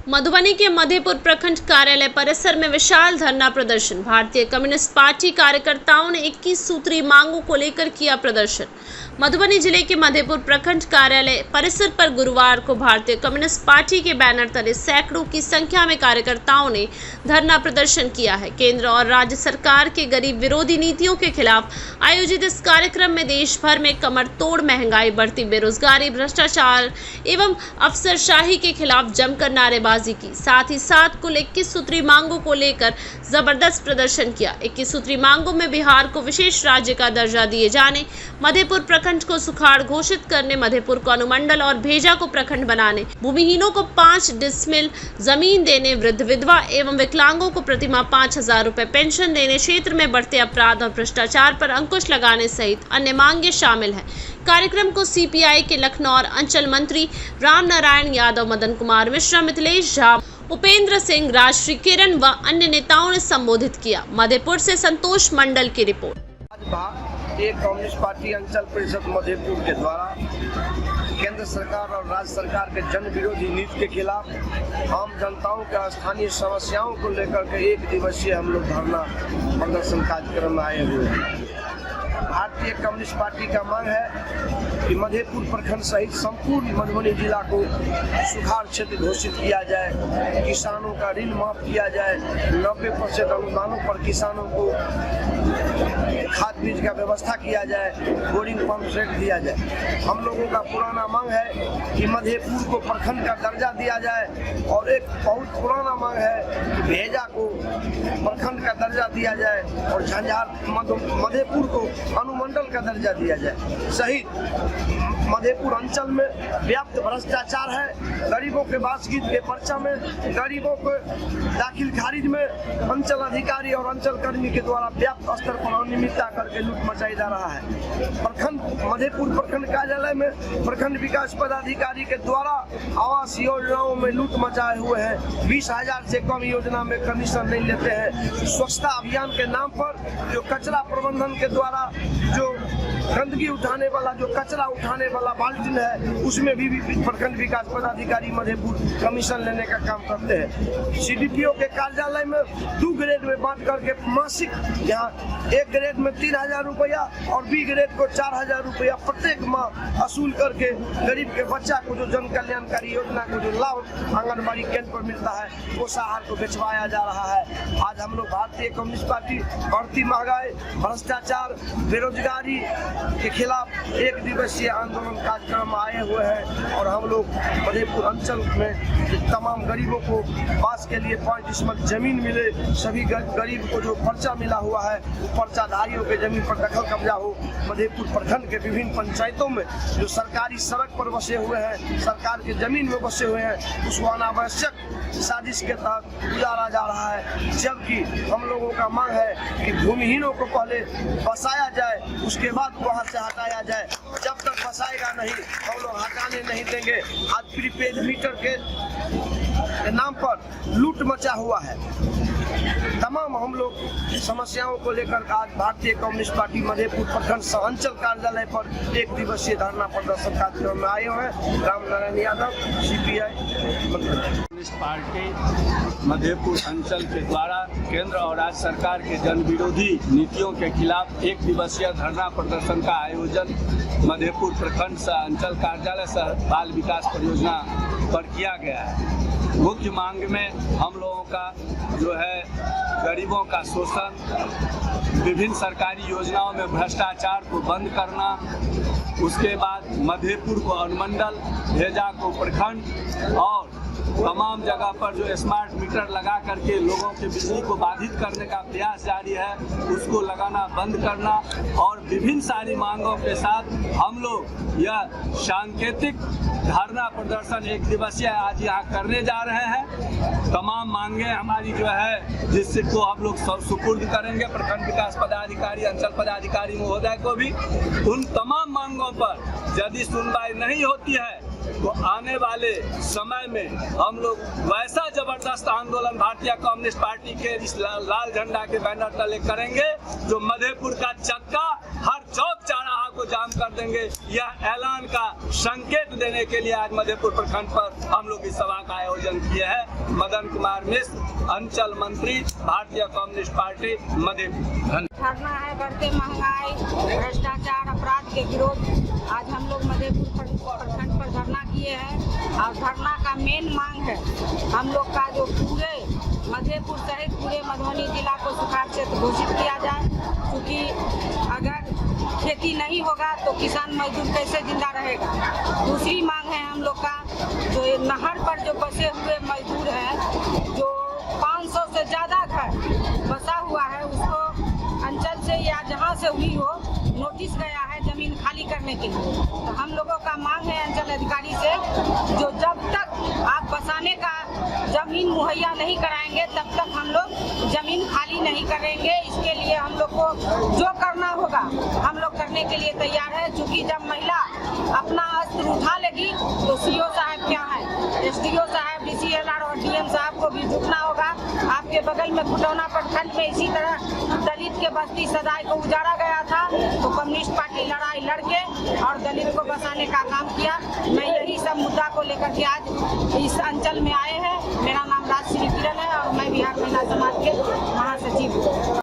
मधुबनी के मधेपुर प्रखंड कार्यालय परिसर में विशाल धरना प्रदर्शन। भारतीय कम्युनिस्ट पार्टी कार्यकर्ताओं ने 21 सूत्री मांगों को लेकर किया प्रदर्शन। मधुबनी जिले के मधेपुर प्रखंड कार्यालय परिसर पर गुरुवार को भारतीय कम्युनिस्ट पार्टी के बैनर तले सैकड़ों की संख्या में कार्यकर्ताओं ने धरना प्रदर्शन किया है। केंद्र और राज्य सरकार के गरीब विरोधी नीतियों के खिलाफ आयोजित इस कार्यक्रम में देश भर में कमर तोड़ महंगाई, बढ़ती बेरोजगारी, भ्रष्टाचार एवं अफसरशाही के खिलाफ जमकर नारेबाजी की। साथ ही साथ कुल 21 सूत्री मांगों को लेकर जबरदस्त प्रदर्शन किया। 21 सूत्री मांगों में बिहार को विशेष राज्य का दर्जा दिए जाने, मधेपुर प्रखंड को सुखाड़ घोषित करने, मधेपुर को अनुमंडल और भेजा को प्रखंड बनाने, भूमिहीनों को 5 डिसमिल जमीन देने, वृद्ध विधवा एवं विकलांगों को प्रतिमाह 5,000 रुपए पेंशन देने, क्षेत्र में बढ़ते अपराध और भ्रष्टाचार पर अंकुश लगाने सहित अन्य मांगे शामिल हैं। कार्यक्रम को सीपीआई के लखनऊ अंचल मंत्री राम नारायण यादव, मदन कुमार मिश्रा, मिथिलेश झा, उपेंद्र सिंह, राजश्री किरण व अन्य नेताओं ने संबोधित किया। मधेपुर से संतोष मंडल की रिपोर्ट। एक कम्युनिस्ट पार्टी अंचल परिषद मधेपुर के द्वारा केंद्र सरकार और राज्य सरकार के जन विरोधी नीति के खिलाफ आम जनताओं के स्थानीय समस्याओं को लेकर के एक दिवसीय हम लोग धरना प्रदर्शन कार्यक्रम में आए हुए हैं। भारतीय कम्युनिस्ट पार्टी का मांग है कि मधेपुर प्रखंड सहित संपूर्ण मधुबनी जिला को सुखाड़ क्षेत्र घोषित किया जाए, किसानों का ऋण माफ किया जाए, 90% अनुदानों पर किसानों को खाद बीज का व्यवस्था किया जाए, बोरिंग पंप सेट दिया जाए। हम लोगों का पुराना मांग है कि मधेपुर को प्रखंड का दर्जा दिया जाए और एक बहुत पुराना मांग है कि भेजा को प्रखंड का दर्जा दिया जाए और मधेपुर को अनुमंडल का दर्जा दिया जाए। सहित मधेपुर अंचल में व्याप्त भ्रष्टाचार है। गरीबों के बासगीत के पर्चा में, गरीबों को दाखिल खारिज में अंचल अधिकारी और अंचल कर्मी के द्वारा व्याप्त स्तर पर अनियमितता करके लूट मचाई जा रहा है। प्रखंड मधेपुर प्रखंड कार्यालय में प्रखंड विकास पदाधिकारी के द्वारा आवास योजनाओं में लूट मचाए हुए हैं। 20,000 से कम योजना में कमीशन नहीं लेते हैं। स्वच्छता अभियान के नाम पर जो कचरा प्रबंधन के द्वारा जो गंदगी उठाने वाला, जो कचरा उठाने वाला बाल्टिन है, उसमें भी प्रखंड विकास पदाधिकारी मधेपुर कमीशन लेने का काम करते हैं। सीडीपीओ के कार्यालय में 2 ग्रेड में बांट करके मासिक यहाँ एक ग्रेड में 3,000 रुपया और बी ग्रेड को 4,000 रुपया प्रत्येक माह वसूल करके गरीब के बच्चा को जो जन कल्याणकारी योजना को जो लाभ आंगनबाड़ी केंद्र पर मिलता है वो आहार को बेचवाया जा रहा है। आज हम लोग भारतीय कम्युनिस्ट पार्टी बढ़ती महंगाई, भ्रष्टाचार, बेरोजगारी के खिलाफ एक दिवसीय आंदोलन कार्यक्रम आए हुए हैं और हम लोग मधेपुर अंचल में तमाम गरीबों को पास के लिए 5 डिसमिल जमीन मिले, सभी गरीब को जो पर्चा मिला हुआ है पर्चाधारियों के जमीन पर दखल कब्जा हो। मधेपुर प्रखंड के विभिन्न पंचायतों में जो सरकारी सड़क पर बसे हुए हैं, सरकार के जमीन में बसे हुए हैं, उसको अनावश्यक साजिश के तहत गुजारा जा रहा है। जबकि हम लोगों का मांग है कि भूमिहीनों को पहले बसाया जाए, उसके बाद वहां से हटाया जाए। जब तक बसाएगा नहीं हम लोग हटाने नहीं देंगे। आज प्रीपेड मीटर के नाम पर लूट मचा हुआ है। तमाम हम लोग समस्याओं को लेकर आज भारतीय कम्युनिस्ट पार्टी मधेपुर प्रखंड अंचल कार्यालय पर एक दिवसीय धरना प्रदर्शन कार्यक्रम में आए हुए हैं। Ram Narayan Yadav, CPI. Communist party Madhepur अंचल के द्वारा केंद्र और राज्य सरकार के जन विरोधी नीतियों के खिलाफ एक दिवसीय धरना प्रदर्शन का आयोजन मधेपुर प्रखंड अंचल कार्यालय सह बाल विकास परियोजना पर किया गया है। मुख्य मांग में हम लोगों का जो है गरीबों का शोषण, विभिन्न सरकारी योजनाओं में भ्रष्टाचार को बंद करना, उसके बाद मधेपुर को अनुमंडल, भेजा को प्रखंड और तमाम जगह पर जो स्मार्ट मीटर लगा करके लोगों के बिजली को बाधित करने का प्रयास जारी है, उसको लगाना बंद करना और विभिन्न सारी मांगों के साथ हम लोग यह सांकेतिक धरना प्रदर्शन एक दिवसीय आज यहाँ करने जा रहे हैं। तमाम मांगे हमारी जो है जिससे को हम लोग सुपुर्द करेंगे प्रखंड विकास पदाधिकारी, अंचल पदाधिकारी महोदय को भी। उन तमाम मांगों पर यदि सुनवाई नहीं होती है तो आने वाले समय में हम लोग वैसा जबरदस्त आंदोलन भारतीय कम्युनिस्ट पार्टी के इस लाल झंडा के बैनर तले करेंगे जो मधेपुर का चक्का हर चौक चौराहा को जाम कर देंगे, यह ऐलान का संकेत देने के लिए आज मधेपुर प्रखंड पर हम लोग इस सभा का आयोजन किए हैं। मदन कुमार मिश्र, अंचल मंत्री, भारतीय कम्युनिस्ट पार्टी मधेपुर। धरना है बढ़ते महंगाई, भ्रष्टाचार, अपराध के विरोध। आज हम लोग मधेपुर प्रखंड पर धरना किए हैं और धरना का मेन मांग है हम लोग का जो पूरे मधेपुर सहित पूरे मधुबनी जिला को सुखाड़ क्षेत्र घोषित किया जाए, क्योंकि अगर खेती नहीं होगा तो किसान मजदूर कैसे जिंदा रहेगा। दूसरी मांग है हम लोग का जो ये नहर पर जो बसे हुए मजदूर हैं, जो 500 से ज़्यादा घर बसा हुआ है, उसको अंचल से या जहां से हुई हो नोटिस गया है जमीन खाली करने के लिए। तो हम लोगों का मांग है अंचल अधिकारी से, जो जब तक आप बसाने का जमीन मुहैया नहीं कराएंगे तब तक हम लोग जमीन खाली नहीं करेंगे। इसके लिए हम लोग को जो करना होगा हम लोग करने के लिए तैयार है। चूँकि जब महिला अपना अस्त्र उठा लेगी तो सीओ साहब क्या है, एसडीओ साहब, डीसीएलआर और डीएम साहब को भी झुकना होगा। आपके बगल में खुटौना प्रखंड में इसी तरह दलित के बस्ती सदाई को उजाड़ा गया था, तो कम्युनिस्ट पार्टी लड़ाई लड़के और दलित को बसाने का काम किया। मैं यही सब मुद्दा को लेकर के आज इस अंचल में आए हैं। मेरा नाम राजश्री किरण है और मैं बिहार महिला समाज के महासचिव हूँ।